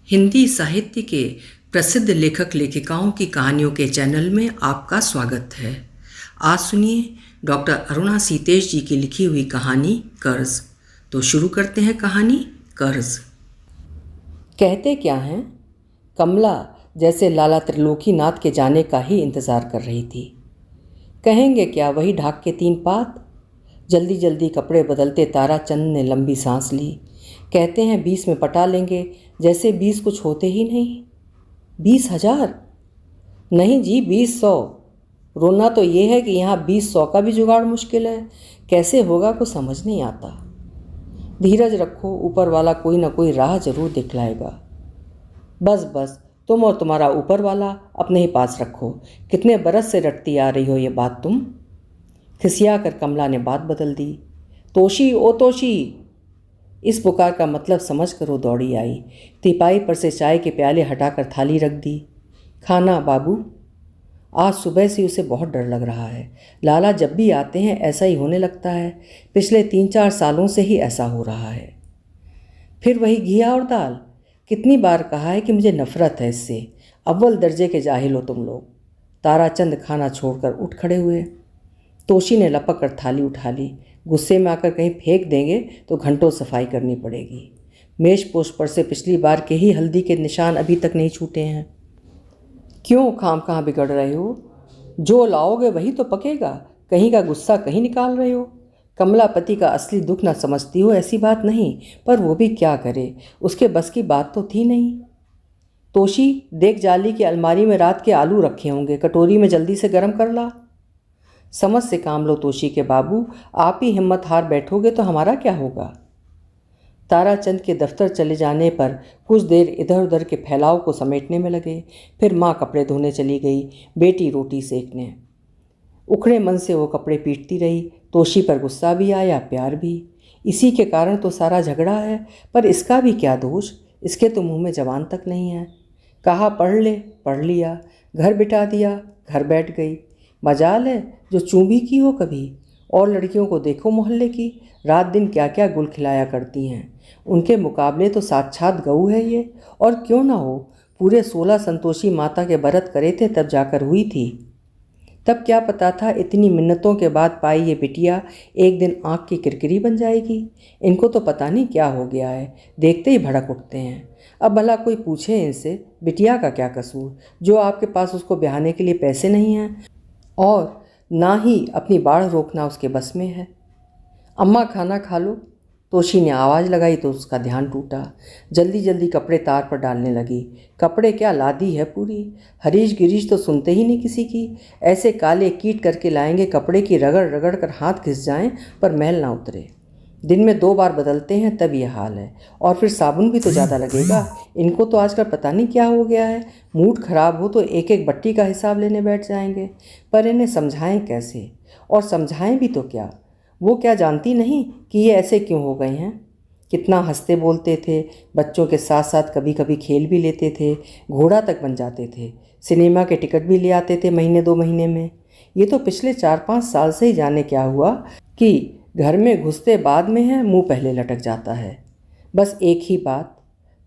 हिंदी साहित्य के प्रसिद्ध लेखक लेखिकाओं की कहानियों के चैनल में आपका स्वागत है। आज सुनिए डॉक्टर अरुणा सीतेश जी की लिखी हुई कहानी कर्ज। तो शुरू करते हैं कहानी कर्ज। कहते क्या हैं, कमला जैसे लाला त्रिलोकीनाथ के जाने का ही इंतज़ार कर रही थी। कहेंगे क्या वही ढाक के 3 पात। जल्दी जल्दी कपड़े बदलते ताराचंद ने लंबी सांस ली। कहते हैं 20 में पटा लेंगे, जैसे 20 कुछ होते ही नहीं। 20,000 नहीं जी, 20,100। रोना तो ये है कि यहाँ 20,100 का भी जुगाड़ मुश्किल है। कैसे होगा कुछ समझ नहीं आता। धीरज रखो, ऊपर वाला कोई ना कोई राह जरूर दिखलाएगा। बस बस, तुम और तुम्हारा ऊपर वाला अपने ही पास रखो। कितने बरस से रटती आ रही हो ये बात तुम। खिसिया कर कमला ने बात बदल दी। तोशी, ओ तोशी। इस पुकार का मतलब समझ कर वो दौड़ी आई। तिपाई पर से चाय के प्याले हटाकर थाली रख दी। खाना बाबू। आज सुबह से उसे बहुत डर लग रहा है। लाला जब भी आते हैं ऐसा ही होने लगता है। पिछले 3-4 सालों से ही ऐसा हो रहा है। फिर वही घिया और दाल। कितनी बार कहा है कि मुझे नफरत है इससे। अव्वल दर्जे के जाहिल हो तुम लोग। ताराचंद खाना छोड़कर उठ खड़े हुए। तोशी ने लपक कर थाली उठा ली। गुस्से में आकर कहीं फेंक देंगे तो घंटों सफाई करनी पड़ेगी। मेज़पोश पर से पिछली बार के ही हल्दी के निशान अभी तक नहीं छूटे हैं। क्यों खाम कहाँ बिगड़ रहे हो? जो लाओगे वही तो पकेगा। कहीं का गुस्सा कहीं निकाल रहे हो। कमलापति का असली दुख न समझती हो ऐसी बात नहीं, पर वो भी क्या करे, उसके बस की बात तो थी नहीं। तोशी, देख जाली की अलमारी में रात के आलू रखे होंगे, कटोरी में जल्दी से गर्म कर ला। समझ से काम लो तोशी के बाबू। आप ही हिम्मत हार बैठोगे तो हमारा क्या होगा। ताराचंद के दफ्तर चले जाने पर कुछ देर इधर उधर के फैलाव को समेटने में लगे। फिर माँ कपड़े धोने चली गई, बेटी रोटी सेकने। उखड़े मन से वो कपड़े पीटती रही। तोशी पर गुस्सा भी आया, प्यार भी। इसी के कारण तो सारा झगड़ा है, पर इसका भी क्या दोष। इसके तो मुंह में जबान तक नहीं है। कहा पढ़ ले, पढ़ लिया। घर बिठा दिया, घर बैठ गई। मजाल है जो चूंबी की हो कभी। और लड़कियों को देखो मोहल्ले की, रात दिन क्या क्या गुल खिलाया करती हैं। उनके मुकाबले तो साक्षात गऊ है ये। और क्यों ना हो, पूरे 16 संतोषी माता के व्रत करे थे तब जाकर हुई थी। तब क्या पता था इतनी मिन्नतों के बाद पाई ये बिटिया एक दिन आँख की किरकिरी बन जाएगी। इनको तो पता नहीं क्या हो गया है, देखते ही भड़क उठते हैं। अब भला कोई पूछे इनसे, बिटिया का क्या कसूर जो आपके पास उसको ब्याहने के लिए पैसे नहीं हैं और ना ही अपनी बाढ़ रोकना उसके बस में है। अम्मा खाना खा लो। तोशी ने आवाज़ लगाई तो उसका ध्यान टूटा। जल्दी जल्दी कपड़े तार पर डालने लगी। कपड़े क्या लादी है पूरी। हरीश गिरीश तो सुनते ही नहीं किसी की। ऐसे काले कीट करके लाएंगे कपड़े की रगड़ रगड़ कर हाथ घिस जाएं पर मैल ना उतरे। दिन में 2 बार बदलते हैं तब ये हाल है। और फिर साबुन भी तो ज़्यादा लगेगा। इनको तो आजकल पता नहीं क्या हो गया है। मूड खराब हो तो एक एक बट्टी का हिसाब लेने बैठ जाएंगे। पर इन्हें समझाएं कैसे, और समझाएं भी तो क्या। वो क्या जानती नहीं कि ये ऐसे क्यों हो गए हैं। कितना हंसते बोलते थे, बच्चों के साथ साथ कभी कभी खेल भी लेते थे, घोड़ा तक बन जाते थे, सिनेमा के टिकट भी ले आते थे महीने 2 महीने में। ये तो पिछले 4-5 साल से ही जाने क्या हुआ कि घर में घुसते बाद में है, मुंह पहले लटक जाता है। बस एक ही बात,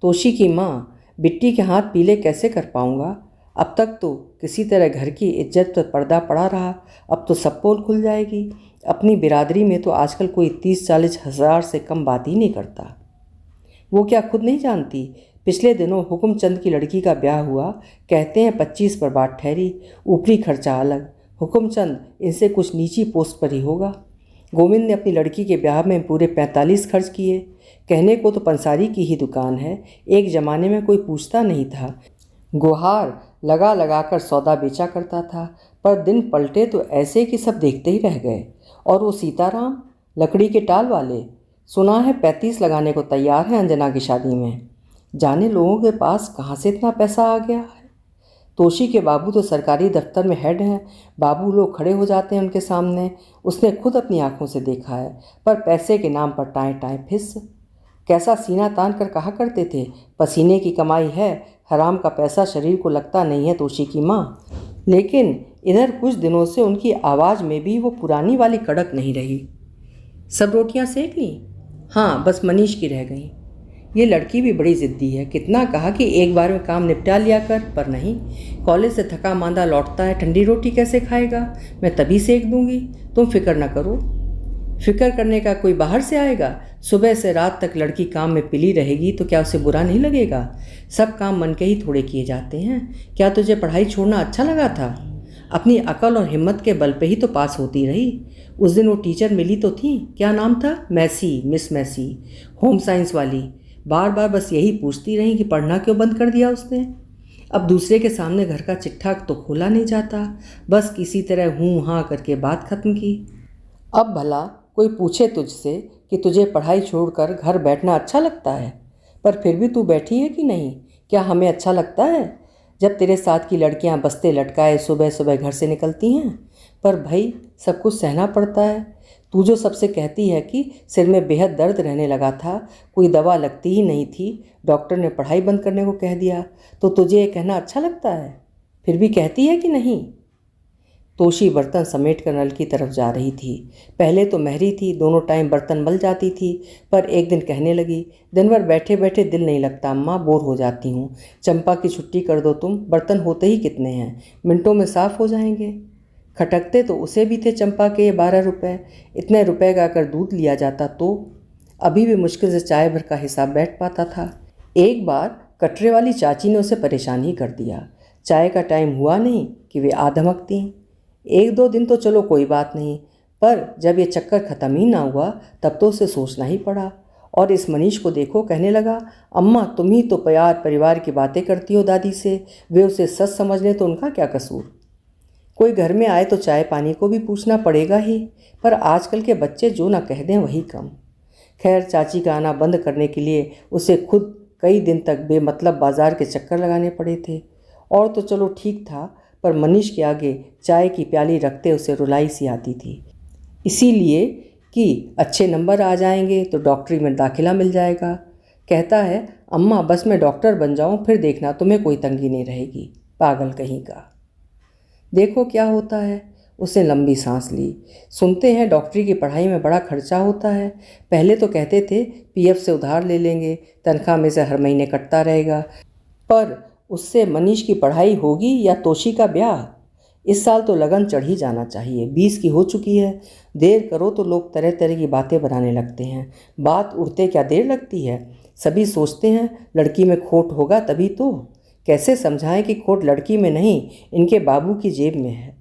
तोशी की माँ, बिट्टी के हाथ पीले कैसे कर पाऊँगा। अब तक तो किसी तरह घर की इज्जत पर पर्दा पड़ा रहा, अब तो सब पोल खुल जाएगी। अपनी बिरादरी में तो आजकल कोई 30-40 हज़ार से कम बात ही नहीं करता। वो क्या खुद नहीं जानती, पिछले दिनों हुकुमचंद की लड़की का ब्याह हुआ। कहते हैं 25 पर बात ठहरी, ऊपरी खर्चा अलग। हुकुमचंद इनसे कुछ नीची पोस्ट पर ही होगा। गोविंद ने अपनी लड़की के ब्याह में पूरे 45 खर्च किए। कहने को तो पंसारी की ही दुकान है, एक ज़माने में कोई पूछता नहीं था। गुहार लगा लगा कर सौदा बेचा करता था, पर दिन पलटे तो ऐसे कि सब देखते ही रह गए। और वो सीताराम, लकड़ी के टाल वाले, सुना है 35 लगाने को तैयार है अंजना की शादी में। जाने लोगों के पास कहाँ से इतना पैसा आ गया है। तोशी के बाबू तो सरकारी दफ्तर में हेड हैं। बाबू लोग खड़े हो जाते हैं उनके सामने। उसने खुद अपनी आंखों से देखा है। पर पैसे के नाम पर टाएं टाएं फिस। कैसा सीना तान कर कहा करते थे, पसीने की कमाई है, हराम का पैसा शरीर को लगता नहीं है तोशी की माँ। लेकिन इधर कुछ दिनों से उनकी आवाज़ में भी वो पुरानी वाली कड़क नहीं रही। सब रोटियां सेक ली? हाँ, बस मनीष की रह गई। ये लड़की भी बड़ी ज़िद्दी है। कितना कहा कि एक बार में काम निपटा लिया कर, पर नहीं। कॉलेज से थका मांदा लौटता है, ठंडी रोटी कैसे खाएगा? मैं तभी सेक दूंगी, तुम फिक्र ना करो। फिक्र करने का कोई बाहर से आएगा? सुबह से रात तक लड़की काम में पिली रहेगी तो क्या उसे बुरा नहीं लगेगा? सब काम मन के ही थोड़े किए जाते हैं। क्या तुझे पढ़ाई छोड़ना अच्छा लगा था? अपनी अकल और हिम्मत के बल पे ही तो पास होती रही। उस दिन वो टीचर मिली तो थी, क्या नाम था? Macy, miss Macy, home science वाली। बार बार बस यही पूछती रही कि पढ़ना क्यों बंद कर दिया उसने। अब दूसरे के सामने घर का चिट्ठा तो खोला नहीं जाता, बस किसी तरह हूँ हाँ करके बात खत्म की। अब भला कोई पूछे तुझसे कि तुझे पढ़ाई छोड़कर घर बैठना अच्छा लगता है, पर फिर भी तू बैठी है कि नहीं? क्या हमें अच्छा लगता है जब तेरे साथ की लड़कियां बस्ते लटकाए सुबह सुबह घर से निकलती हैं? पर भाई सब कुछ सहना पड़ता है। तू जो सबसे कहती है कि सिर में बेहद दर्द रहने लगा था, कोई दवा लगती ही नहीं थी, डॉक्टर ने पढ़ाई बंद करने को कह दिया, तो तुझे ये कहना अच्छा लगता है? फिर भी कहती है कि नहीं? तोशी बर्तन समेट कर नल की तरफ जा रही थी। पहले तो महरी थी, दोनों टाइम बर्तन मल जाती थी, पर एक दिन कहने लगी, दिन भर बैठे बैठे दिल नहीं लगता अम्मा, बोर हो जाती हूँ। चंपा की छुट्टी कर दो तुम, बर्तन होते ही कितने हैं, मिनटों में साफ़ हो जाएंगे। खटकते तो उसे भी थे चंपा के ये 12 रुपये। इतने रुपए का अगर दूध लिया जाता तो अभी भी मुश्किल से चाय भर का हिसाब बैठ पाता था। एक बार कटरे वाली चाची ने उसे परेशान ही कर दिया। चाय का टाइम हुआ नहीं कि वे आ धमकती। एक दो दिन तो चलो कोई बात नहीं, पर जब ये चक्कर ख़त्म ही ना हुआ तब तो उसे सोचना ही पड़ा। और इस मनीष को देखो, कहने लगा, अम्मा तुम ही तो प्यार परिवार की बातें करती हो दादी से, वे उसे सच समझ लें तो उनका क्या कसूर? कोई घर में आए तो चाय पानी को भी पूछना पड़ेगा ही, पर आजकल के बच्चे जो ना कह दें वही कम। खैर चाची का आना बंद करने के लिए उसे खुद कई दिन तक बेमतलब बाजार के चक्कर लगाने पड़े थे। और तो चलो ठीक था, पर मनीष के आगे चाय की प्याली रखते उसे रुलाई सी आती थी। इसीलिए कि अच्छे नंबर आ जाएंगे तो डॉक्टरी में दाखिला मिल जाएगा। कहता है, अम्मा बस मैं डॉक्टर बन जाऊं फिर देखना तुम्हें कोई तंगी नहीं रहेगी। पागल कहीं का। देखो क्या होता है। उसने लंबी सांस ली। सुनते हैं डॉक्टरी की पढ़ाई में बड़ा खर्चा होता है। पहले तो कहते थे पीएफ से उधार ले लेंगे, तनख्वाह में से हर महीने कटता रहेगा। पर उससे मनीष की पढ़ाई होगी या तोशी का ब्याह? इस साल तो लगन चढ़ ही जाना चाहिए। 20 की हो चुकी है। देर करो तो लोग तरह तरह की बातें बनाने लगते हैं। बात उड़ते क्या देर लगती है? सभी सोचते हैं लड़की में खोट होगा तभी तो। कैसे समझाएं कि खोट लड़की में नहीं, इनके बाबू की जेब में है।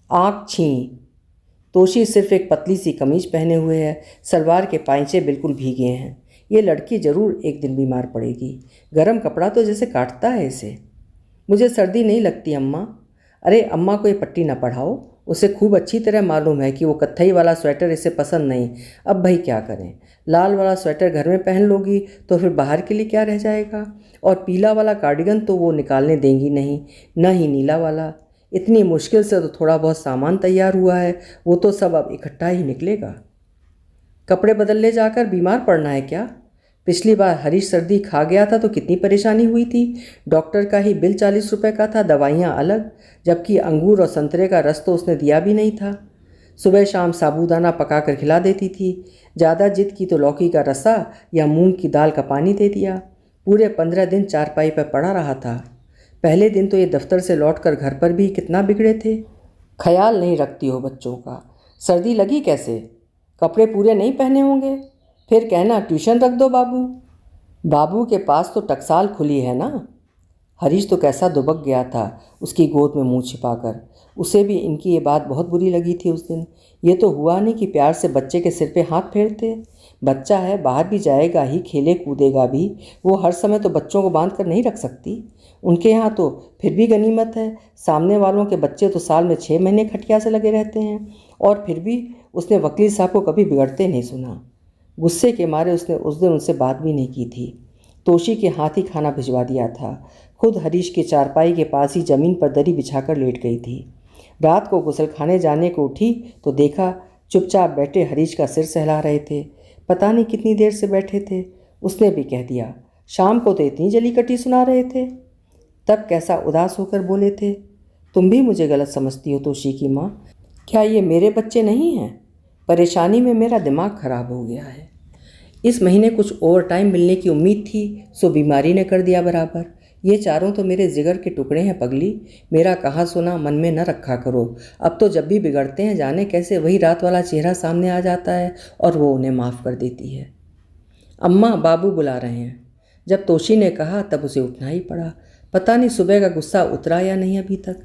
आँख छीं। तोशी सिर्फ एक पतली सी कमीज पहने हुए है, सलवार के पाइंचे बिल्कुल भीगे हैं। ये लड़की ज़रूर एक दिन बीमार पड़ेगी। गर्म कपड़ा तो जैसे काटता है इसे। मुझे सर्दी नहीं लगती अम्मा। अरे अम्मा को ये पट्टी ना पढ़ाओ, उसे खूब अच्छी तरह मालूम है कि वो कत्थई वाला स्वेटर इसे पसंद नहीं। अब भाई क्या करें? लाल वाला स्वेटर घर में पहन लोगी तो फिर बाहर के लिए क्या रह जाएगा? और पीला वाला कार्डिगन तो वो निकालने देंगी नहीं, न ही नीला वाला। इतनी मुश्किल से तो थोड़ा बहुत सामान तैयार हुआ है, वो तो सब अब इकट्ठा ही निकलेगा। कपड़े बदलने जाकर बीमार पड़ना है क्या? पिछली बार हरीश सर्दी खा गया था तो कितनी परेशानी हुई थी। डॉक्टर का ही बिल 40 रुपये का था, दवाइयाँ अलग, जबकि अंगूर और संतरे का रस तो उसने दिया भी नहीं था। सुबह शाम साबूदाना पका कर खिला देती थी। ज़्यादा जिद की तो लौकी का रसा या मूंग की दाल का पानी दे दिया। पूरे 15 दिन चारपाई पर पड़ा रहा था। पहले दिन तो ये दफ्तर से लौटकर घर पर भी कितना बिगड़े थे। ख्याल नहीं रखती हो बच्चों का। सर्दी लगी कैसे? कपड़े पूरे नहीं पहने होंगे? फिर कहना ट्यूशन रख दो बाबू। बाबू के पास तो टकसाल खुली है ना। हरीश तो कैसा दुबक गया था उसकी गोद में मुंह छिपाकर। उसे भी इनकी ये बात बहुत बुरी लगी थी उस दिन। ये तो हुआ नहीं कि प्यार से बच्चे के सिर पे हाथ फेरते। बच्चा है, बाहर भी जाएगा ही, खेले कूदेगा भी। वो हर समय तो बच्चों को बांध कर नहीं रख सकती। उनके यहाँ तो फिर भी गनीमत है। सामने वालों के बच्चे तो साल में 6 महीने खटिया से लगे रहते हैं, और फिर भी उसने वकील साहब को कभी बिगड़ते नहीं सुना। गुस्से के मारे उसने उस दिन उनसे बात भी नहीं की थी। तोशी के हाथ ही खाना भिजवा दिया था। खुद हरीश के चारपाई के पास ही ज़मीन पर दरी बिछाकर लेट गई थी। रात को गुसलखाने जाने को उठी तो देखा चुपचाप बैठे हरीश का सिर सहला रहे थे। पता नहीं कितनी देर से बैठे थे। उसने भी कह दिया, शाम को तो इतनी जली कटी सुना रहे थे। तब कैसा उदास होकर बोले थे, तुम भी मुझे गलत समझती हो तोशी की माँ। क्या ये मेरे बच्चे नहीं हैं? परेशानी में मेरा दिमाग खराब हो गया है। इस महीने कुछ ओवर टाइम मिलने की उम्मीद थी, सो बीमारी ने कर दिया बराबर। ये चारों तो मेरे जिगर के टुकड़े हैं पगली, मेरा कहा सुना मन में न रखा करो। अब तो जब भी बिगड़ते हैं जाने कैसे वही रात वाला चेहरा सामने आ जाता है और वो उन्हें माफ़ कर देती है। अम्मा बाबू बुला रहे हैं। जब तोशी ने कहा तब उसे उठना ही पड़ा। पता नहीं सुबह का गुस्सा उतरा या नहीं अभी तक।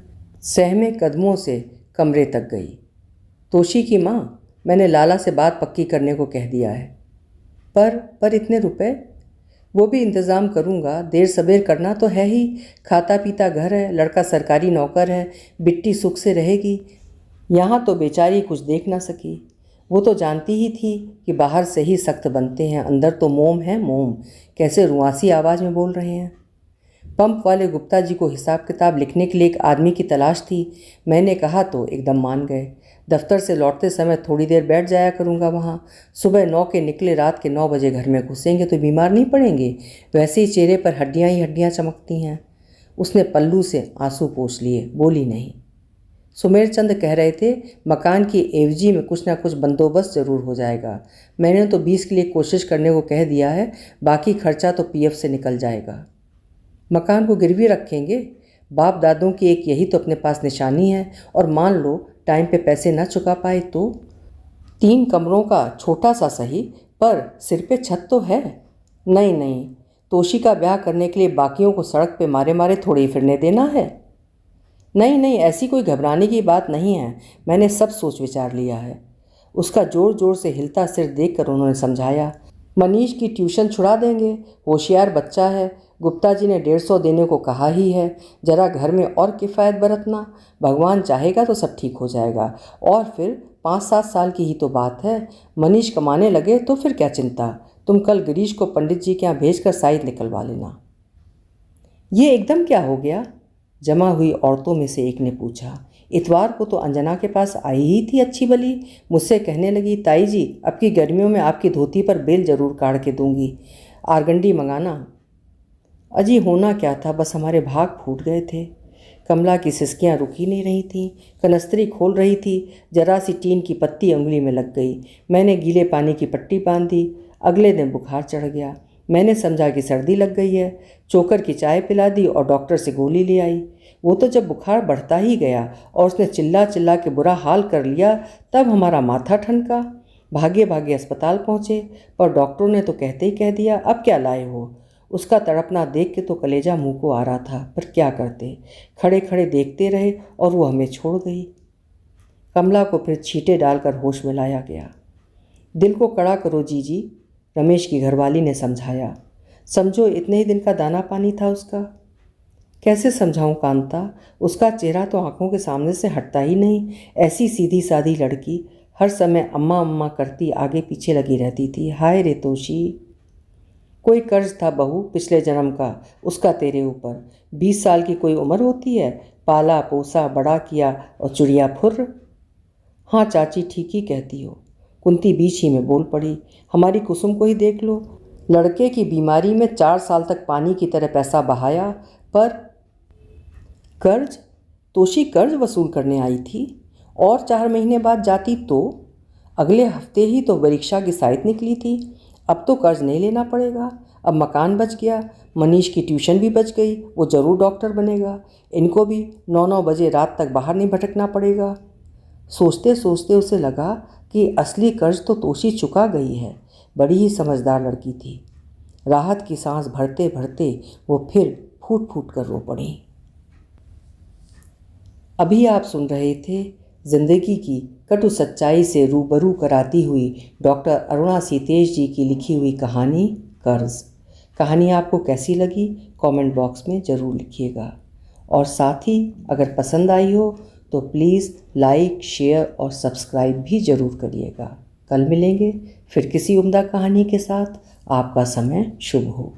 सहमे कदमों से कमरे तक गई। तोशी की माँ, मैंने लाला से बात पक्की करने को कह दिया है। पर इतने रुपए? वो भी इंतज़ाम करूँगा, देर सबेर करना तो है ही। खाता पीता घर है, लड़का सरकारी नौकर है, बिट्टी सुख से रहेगी। यहाँ तो बेचारी कुछ देख ना सकी। वो तो जानती ही थी कि बाहर से ही सख्त बनते हैं, अंदर तो मोम है मोम। कैसे रुआसी आवाज़ में बोल रहे हैं। पंप वाले गुप्ता जी को हिसाब किताब लिखने के लिए एक आदमी की तलाश थी। मैंने कहा तो एकदम मान गए। दफ्तर से लौटते समय थोड़ी देर बैठ जाया करूँगा वहाँ। सुबह 9 के निकले, रात के 9 बजे घर में घुसेंगे तो बीमार नहीं पड़ेंगे। वैसे ही चेहरे पर हड्डियाँ ही हड्डियाँ चमकती हैं। उसने पल्लू से आंसू पोंछ लिए, बोली नहीं। सुमेर चंद कह रहे थे मकान की एवजी में कुछ ना कुछ बंदोबस्त ज़रूर हो जाएगा। मैंने तो 20 के लिए कोशिश करने को कह दिया है, बाकी खर्चा तो पीएफ से निकल जाएगा। मकान को गिरवी रखेंगे? बाप दादों की एक यही तो अपने पास निशानी है। और मान लो टाइम पे पैसे ना चुका पाए तो? 3 कमरों का छोटा सा सही, पर सिर पे छत तो है। नहीं, तोशी का ब्याह करने के लिए बाकियों को सड़क पे मारे मारे थोड़ी फिरने देना है। नहीं, ऐसी कोई घबराने की बात नहीं है। मैंने सब सोच विचार लिया है। उसका जोर जोर से हिलता सिर देखकर उन्होंने समझाया। मनीष की ट्यूशन छुड़ा देंगे, होशियार बच्चा है। गुप्ता जी ने 150 देने को कहा ही है। जरा घर में और किफ़ायत बरतना। भगवान चाहेगा तो सब ठीक हो जाएगा। और फिर 5-7 साल की ही तो बात है। मनीष कमाने लगे तो फिर क्या चिंता। तुम कल गिरीश को पंडित जी के यहाँ भेजकर साइज निकलवा लेना। ये एकदम क्या हो गया? जमा हुई औरतों में से एक ने पूछा। इतवार को तो अंजना के पास आई ही थी अच्छी भली। मुझसे कहने लगी, ताई जी अब की गर्मियों में आपकी धोती पर बेल जरूर काढ़ के दूंगी, आरगंडी मंगाना। अजी होना क्या था, बस हमारे भाग फूट गए थे। कमला की सिसकियाँ रुकी नहीं रही थीं। कनस्त्री खोल रही थी, जरा सी टीन की पत्ती उंगली में लग गई। मैंने गीले पानी की पट्टी बांध दी। अगले दिन बुखार चढ़ गया। मैंने समझा कि सर्दी लग गई है। चोकर की चाय पिला दी और डॉक्टर से गोली ले आई। वो तो जब बुखार बढ़ता ही गया और उसने चिल्ला चिल्ला के बुरा हाल कर लिया, तब हमारा माथा ठनका। भागे भागे अस्पताल पहुँचे, पर डॉक्टरों ने तो कहते ही कह दिया अब क्या लाए हो। उसका तड़पना देख के तो कलेजा मुंह को आ रहा था, पर क्या करते। खड़े खड़े देखते रहे और वो हमें छोड़ गई। कमला को फिर छींटे डालकर होश में लाया गया। दिल को कड़ा करो जीजी, रमेश की घरवाली ने समझाया। समझो इतने ही दिन का दाना पानी था उसका। कैसे समझाऊं कांता, उसका चेहरा तो आंखों के सामने से हटता ही नहीं। ऐसी सीधी सादी लड़की, हर समय अम्मा अम्मा करती आगे पीछे लगी रहती थी। हाय रे तोशी, कोई कर्ज था बहू पिछले जन्म का उसका तेरे ऊपर। 20 साल की कोई उम्र होती है, पाला पोसा बड़ा किया और चिड़िया फुर्र। हाँ चाची ठीक ही कहती हो। कुंती बीच ही में बोल पड़ी। हमारी कुसुम को ही देख लो, लड़के की बीमारी में 4 साल तक पानी की तरह पैसा बहाया, पर कर्ज। तोशी कर्ज वसूल करने आई थी, और 4 महीने बाद जाती तो? अगले हफ्ते ही तो परीक्षा की साइट निकली थी। अब तो कर्ज नहीं लेना पड़ेगा। अब मकान बच गया, मनीष की ट्यूशन भी बच गई, वो ज़रूर डॉक्टर बनेगा। इनको भी 9-9 बजे रात तक बाहर नहीं भटकना पड़ेगा। सोचते सोचते उसे लगा कि असली कर्ज तो तोशी चुका गई है। बड़ी ही समझदार लड़की थी। राहत की सांस भरते भरते वो फिर फूट फूट कर रो पड़ी। अभी आप सुन रहे थे जिंदगी की कटु सच्चाई से रूबरू कराती हुई डॉक्टर अरुणा सीतेश जी की लिखी हुई कहानी कर्ज। कहानी आपको कैसी लगी कमेंट बॉक्स में ज़रूर लिखिएगा। और साथ ही अगर पसंद आई हो तो प्लीज़ लाइक शेयर और सब्सक्राइब भी ज़रूर करिएगा। कल मिलेंगे फिर किसी उम्दा कहानी के साथ। आपका समय शुभ हो।